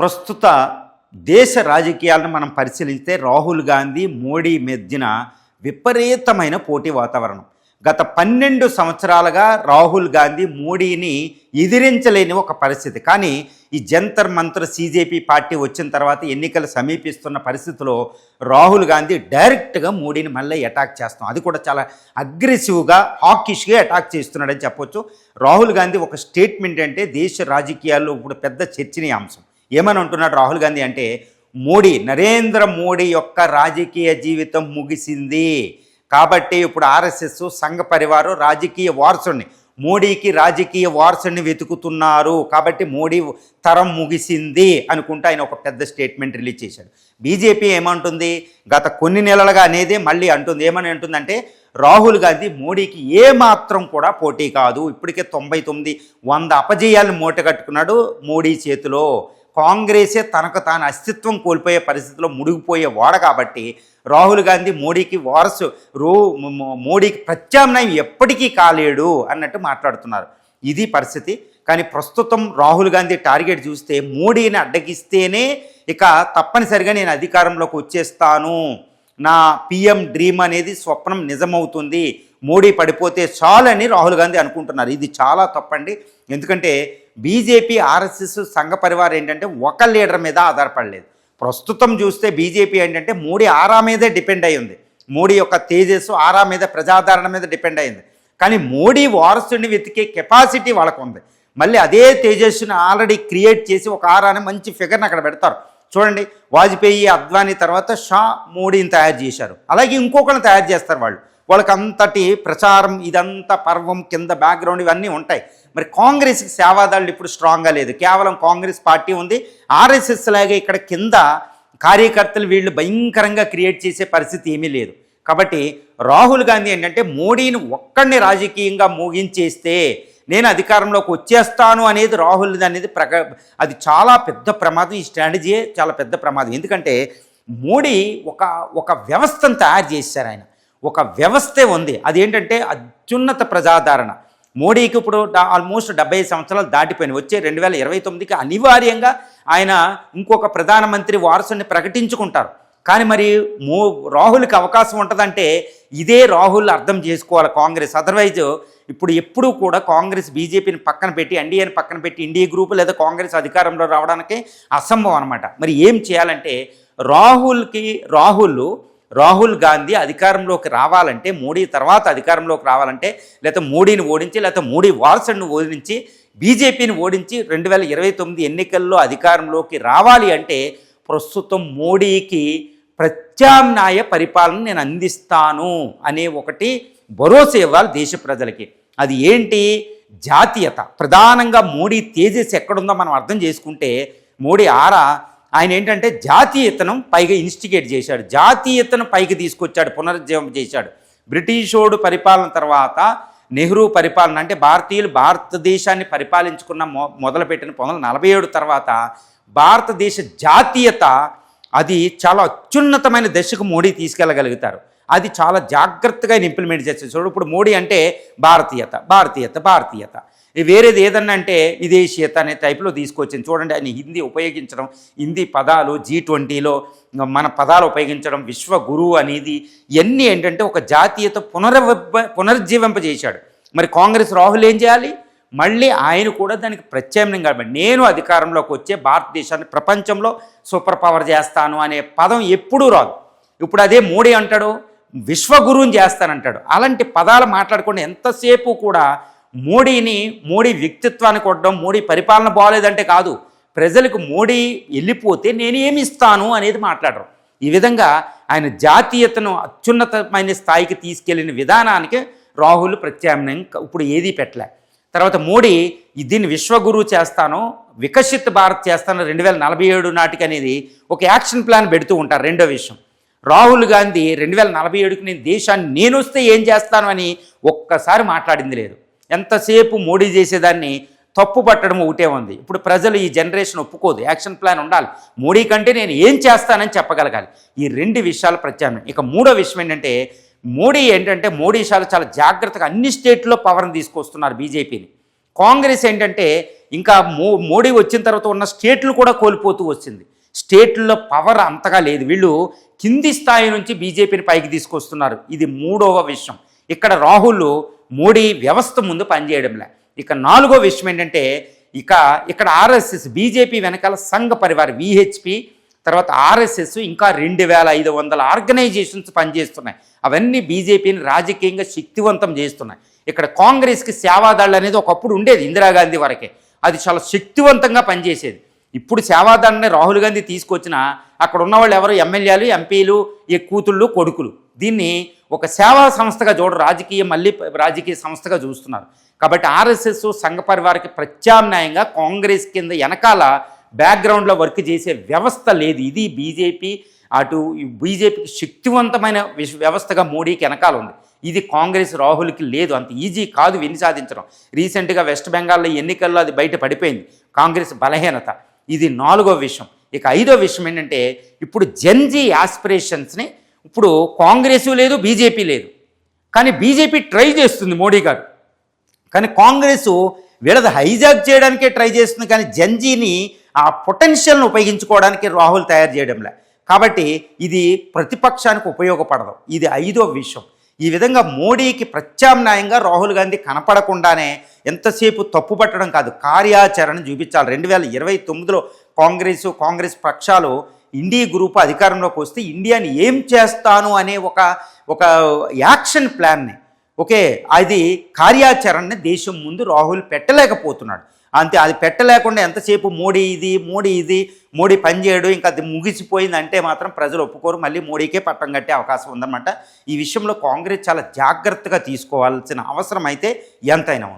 ప్రస్తుత దేశ రాజకీయాలను మనం పరిశీలిస్తే రాహుల్ గాంధీ మోడీ మధ్యన విపరీతమైన పోటీ వాతావరణం. గత 12 సంవత్సరాలుగా రాహుల్ గాంధీ మోడీని ఎదిరించలేని ఒక పరిస్థితి. కానీ ఈ జంతర్ మంతర్ సీజేపీ పార్టీ వచ్చిన తర్వాత ఎన్నికలు సమీపిస్తున్న పరిస్థితిలో రాహుల్ గాంధీ డైరెక్ట్గా మోడీని మళ్ళీ అటాక్ చేస్తాం, అది కూడా చాలా అగ్రెసివ్గా హాకిష్గా అటాక్ చేస్తున్నాడని చెప్పొచ్చు. రాహుల్ గాంధీ ఒక స్టేట్మెంట్ అంటే దేశ రాజకీయాల్లో ఇప్పుడు పెద్ద చర్చనీయాంశం. ఏమని అంటున్నాడు రాహుల్ గాంధీ అంటే, నరేంద్ర మోడీ యొక్క రాజకీయ జీవితం ముగిసింది కాబట్టి ఇప్పుడు ఆర్ఎస్ఎస్ సంఘ పరివారం రాజకీయ వారసుని, మోడీకి రాజకీయ వారసుని వెతుకుతున్నారు కాబట్టి మోడీ తరం ముగిసింది అనుకుంటూ ఆయన ఒక పెద్ద స్టేట్మెంట్ రిలీజ్ చేశాడు. బీజేపీ ఏమంటుంది, గత కొన్ని నెలలుగా అనేది మళ్ళీ అంటుంది. ఏమని అంటుందంటే, రాహుల్ గాంధీ మోడీకి ఏమాత్రం కూడా పోటీ కాదు, ఇప్పటికే 99-100 అపజయాలను మూటగట్టుకున్నాడు మోడీ చేతిలో. కాంగ్రెసే తనకు తాను అస్తిత్వం కోల్పోయే పరిస్థితిలో ముడిగిపోయే వాడ కాబట్టి రాహుల్ గాంధీ మోడీకి వారసు, మోడీకి ప్రత్యామ్నాయం ఎప్పటికీ కాలేడు అన్నట్టు మాట్లాడుతున్నారు. ఇది పరిస్థితి. కానీ ప్రస్తుతం రాహుల్ గాంధీ టార్గెట్ చూస్తే మోడీని అడ్డగిస్తేనే ఇక తప్పనిసరిగా నేను అధికారంలోకి వచ్చేస్తాను, నా పిఎం డ్రీమ్ అనేది స్వప్నం నిజమవుతుంది, మోడీ పడిపోతే చాలని రాహుల్ గాంధీ అనుకుంటున్నారు. ఇది చాలా తప్పండి. ఎందుకంటే బీజేపీ ఆర్ఎస్ఎస్ సంఘ పరివారం ఏంటంటే ఒక లీడర్ మీద ఆధారపడలేదు. ప్రస్తుతం చూస్తే బీజేపీ ఏంటంటే మోడీ ఆరా మీదే డిపెండ్ అయి ఉంది. మోడీ యొక్క తేజస్సు ఆరా మీద, ప్రజాదరణ మీద డిపెండ్ అయింది. కానీ మోడీ వారసుని వెతికే కెపాసిటీ వాళ్ళకు ఉంది. మళ్ళీ అదే తేజస్సుని ఆల్రెడీ క్రియేట్ చేసి ఒక ఆరాని మంచి ఫిగర్ని అక్కడ పెడతారు. చూడండి, వాజ్పేయి, అద్వానీ తర్వాత షా మోడీని తయారు చేశారు. అలాగే ఇంకొకరిని తయారు చేస్తారు వాళ్ళకి అంతటి ప్రచారం, ఇదంతా పర్వం కింద బ్యాక్గ్రౌండ్ ఇవన్నీ ఉంటాయి. మరి కాంగ్రెస్కి సేవాదాళ్ళు ఇప్పుడు స్ట్రాంగ్గా లేదు, కేవలం కాంగ్రెస్ పార్టీ ఉంది. ఆర్ఎస్ఎస్ లాగే ఇక్కడ కింద కార్యకర్తలు వీళ్ళు భయంకరంగా క్రియేట్ చేసే పరిస్థితి ఏమీ లేదు. కాబట్టి రాహుల్ గాంధీ ఏంటంటే మోడీని ఒక్కడిని రాజకీయంగా మోగించేస్తే నేను అధికారంలోకి వచ్చేస్తాను అనేది రాహుల్ అనేది అది చాలా పెద్ద ప్రమాదం. ఈ స్ట్రాటజీయే చాలా పెద్ద ప్రమాదం. ఎందుకంటే మోడీ ఒక వ్యవస్థను తయారు చేశారు. ఆయన ఒక వ్యవస్థే ఉంది, అదేంటంటే అత్యున్నత ప్రజాదరణ. మోడీకి ఇప్పుడు ఆల్మోస్ట్ 75 సంవత్సరాలు దాటిపోయినాయి. వచ్చే 2029కి అనివార్యంగా ఆయన ఇంకొక ప్రధానమంత్రి వారసుని ప్రకటించుకుంటారు. కానీ మరి రాహుల్కి అవకాశం ఉంటుందంటే ఇదే రాహుల్ అర్థం చేసుకోవాలి కాంగ్రెస్. అదర్వైజ్ ఇప్పుడు ఎప్పుడూ కూడా కాంగ్రెస్ బీజేపీని పక్కన పెట్టి, ఎన్డీఏని పక్కన పెట్టి ఇండియా గ్రూపు లేదా కాంగ్రెస్ అధికారంలో రావడానికి అసంభవం అనమాట. మరి ఏం చేయాలంటే రాహుల్ గాంధీ అధికారంలోకి రావాలంటే, మోడీ తర్వాత అధికారంలోకి రావాలంటే, లేకపోతే మోడీని ఓడించి, లేకపోతే మోడీ వారసుని ఓడించి, బీజేపీని ఓడించి 2029 ఎన్నికల్లో అధికారంలోకి రావాలి అంటే ప్రస్తుతం మోడీకి ప్రత్యామ్నాయ పరిపాలన నేను అందిస్తాను అనే ఒకటి భరోసా ఇవ్వాలి దేశ ప్రజలకి. అది ఏంటి? జాతీయత. ప్రధానంగా మోడీ తేజస్ ఎక్కడుందో మనం అర్థం చేసుకుంటే, మోడీ ఆయన ఏంటంటే జాతీయతను పైగా ఇన్స్టిగేట్ చేశాడు, జాతీయతను పైకి తీసుకొచ్చాడు, పునరుజ్జీవం చేశాడు. బ్రిటిషోడు పరిపాలన తర్వాత నెహ్రూ పరిపాలన, అంటే భారతీయులు భారతదేశాన్ని పరిపాలించుకున్న మొదలుపెట్టిన 1947 తర్వాత భారతదేశ జాతీయత అది చాలా అత్యున్నతమైన దశకు మోడీ తీసుకెళ్ళగలుగుతారు. అది చాలా జాగ్రత్తగా ఇంప్లిమెంట్ చేస్తారు. చూడు, ఇప్పుడు మోడీ అంటే భారతీయత భారతీయత భారతీయత, వేరేది ఏదన్నా అంటే విదేశీయత అనే టైప్లో తీసుకొచ్చింది. చూడండి, ఆయన హిందీ ఉపయోగించడం, హిందీ పదాలు G20లో మన పదాలు ఉపయోగించడం, విశ్వ గురువు అనేది ఇవన్నీ ఏంటంటే ఒక జాతీయత పునరుజ్జీవింపజేశాడు. మరి కాంగ్రెస్ రాహుల్ ఏం చేయాలి? మళ్ళీ ఆయన కూడా దానికి ప్రత్యామ్నాయం కాబట్టి నేను అధికారంలోకి వచ్చే భారతదేశాన్ని ప్రపంచంలో సూపర్ పవర్ చేస్తాను అనే పదం ఎప్పుడూ రాదు. ఇప్పుడు అదే మోడీ అంటాడు, విశ్వగురువుని చేస్తానంటాడు. అలాంటి పదాలు మాట్లాడుకుంటే ఎంతసేపు కూడా మోడీ వ్యక్తిత్వాన్ని కొట్టడం, మోడీ పరిపాలన బాగోలేదంటే కాదు, ప్రజలకు మోడీ వెళ్ళిపోతే నేనేమి ఇస్తాను అనేది మాట్లాడరు. ఈ విధంగా ఆయన జాతీయతను అత్యున్నతమైన స్థాయికి తీసుకెళ్లిన విధానానికి రాహుల్ ప్రత్యామ్నాయం ఇప్పుడు ఏదీ పెట్టలే. తర్వాత మోడీ దీన్ని విశ్వగురువు చేస్తాను, వికసిత్ భారత్ చేస్తాను 2047 నాటికి అనేది ఒక యాక్షన్ ప్లాన్ పెడుతూ ఉంటారు. రెండో విషయం, రాహుల్ గాంధీ 2047కి నేను దేశాన్ని నేను వస్తే ఏం చేస్తాను అని ఒక్కసారి మాట్లాడింది లేదు. ఎంతసేపు మోడీ చేసేదాన్ని తప్పు పట్టడం ఒకటే ఉంది. ఇప్పుడు ప్రజలు ఈ జనరేషన్ ఒప్పుకోదు, యాక్షన్ ప్లాన్ ఉండాలి. మోడీ కంటే నేను ఏం చేస్తానని చెప్పగలగాలి. ఈ 2 విషయాలు ప్రత్యామ్నాయం. ఇక మూడో విషయం ఏంటంటే, మోడీ చాలా జాగ్రత్తగా అన్ని స్టేట్లో పవర్ని తీసుకొస్తున్నారు బీజేపీని. కాంగ్రెస్ ఏంటంటే ఇంకా మోడీ వచ్చిన తర్వాత ఉన్న స్టేట్లు కూడా కోల్పోతూ వచ్చింది. స్టేట్లలో పవర్ అంతగా లేదు. వీళ్ళు కింది స్థాయి నుంచి బీజేపీని పైకి తీసుకొస్తున్నారు. ఇది మూడవ విషయం. ఇక్కడ రాహుల్ మోడీ వ్యవస్థ ముందు పనిచేయడంలే. ఇక నాలుగో విషయం ఏంటంటే ఇక్కడ ఆర్ఎస్ఎస్ బీజేపీ వెనకాల సంఘ పరివార్ విహెచ్పి, తర్వాత ఆర్ఎస్ఎస్, ఇంకా 2500 ఆర్గనైజేషన్స్ పనిచేస్తున్నాయి. అవన్నీ బీజేపీని రాజకీయంగా శక్తివంతం చేస్తున్నాయి. ఇక్కడ కాంగ్రెస్కి సేవాదళ్ అనేది ఒకప్పుడు ఉండేది, ఇందిరాగాంధీ వరకే. అది చాలా శక్తివంతంగా పనిచేసేది. ఇప్పుడు సేవాదళని రాహుల్ గాంధీ తీసుకొచ్చిన అక్కడ ఉన్నవాళ్ళు ఎవరు ఎమ్మెల్యేలు, ఎంపీలు, ఈ కూతుళ్ళు, కొడుకులు. దీన్ని ఒక సేవా సంస్థగా మళ్ళీ రాజకీయ సంస్థగా చూస్తున్నారు. కాబట్టి ఆర్ఎస్ఎస్ సంఘ పరివారికి ప్రత్యామ్నాయంగా కాంగ్రెస్ కింద వెనకాల బ్యాక్గ్రౌండ్లో వర్క్ చేసే వ్యవస్థ లేదు. ఇది బీజేపీకి శక్తివంతమైన వ్యవస్థగా మోడీకి వెనకాల ఉంది. ఇది కాంగ్రెస్ రాహుల్కి లేదు. అంత ఈజీ కాదు విని సాధించడం. రీసెంట్గా వెస్ట్ బెంగాల్లో ఎన్నికల్లో అది బయట పడిపోయింది, కాంగ్రెస్ బలహీనత. ఇది నాలుగో విషయం. ఇక ఐదో విషయం ఏంటంటే ఇప్పుడు జెన్జీ ఆస్పిరేషన్స్ని ఇప్పుడు కాంగ్రెస్ లేదు, బీజేపీ లేదు, కానీ బీజేపీ ట్రై చేస్తుంది మోడీ గారు. కానీ కాంగ్రెస్ వీళ్ళది హైజాక్ చేయడానికే ట్రై చేస్తుంది, కానీ జెన్జీని ఆ పొటెన్షియల్ను ఉపయోగించుకోవడానికి రాహుల్ తయారు చేయడంలే. కాబట్టి ఇది ప్రతిపక్షానికి ఉపయోగపడదు. ఇది ఐదో విషయం. ఈ విధంగా మోడీకి ప్రత్యామ్నాయంగా రాహుల్ గాంధీ కనపడకుండానే ఎంతసేపు తప్పు పట్టడం కాదు, కార్యాచరణ చూపించాలి. 2029లో కాంగ్రెస్ పక్షాలు ఇండియా గ్రూప్ అధికారంలోకి వస్తే ఇండియాని ఏం చేస్తాను అనే ఒక యాక్షన్ ప్లాన్ని, అది కార్యాచరణని దేశం ముందు రాహుల్ పెట్టలేకపోతున్నాడు. అంతే, అది పెట్టలేకుండా ఎంతసేపు మోడీ పనిచేయడు, ఇంకా అది ముగిసిపోయింది అంటే మాత్రం ప్రజలు ఒప్పుకోరు. మళ్ళీ మోడీకే పట్టం కట్టే అవకాశం ఉందన్నమాట. ఈ విషయంలో కాంగ్రెస్ చాలా జాగ్రత్తగా తీసుకోవాల్సిన అవసరం అయితే ఎంతైనా ఉంది.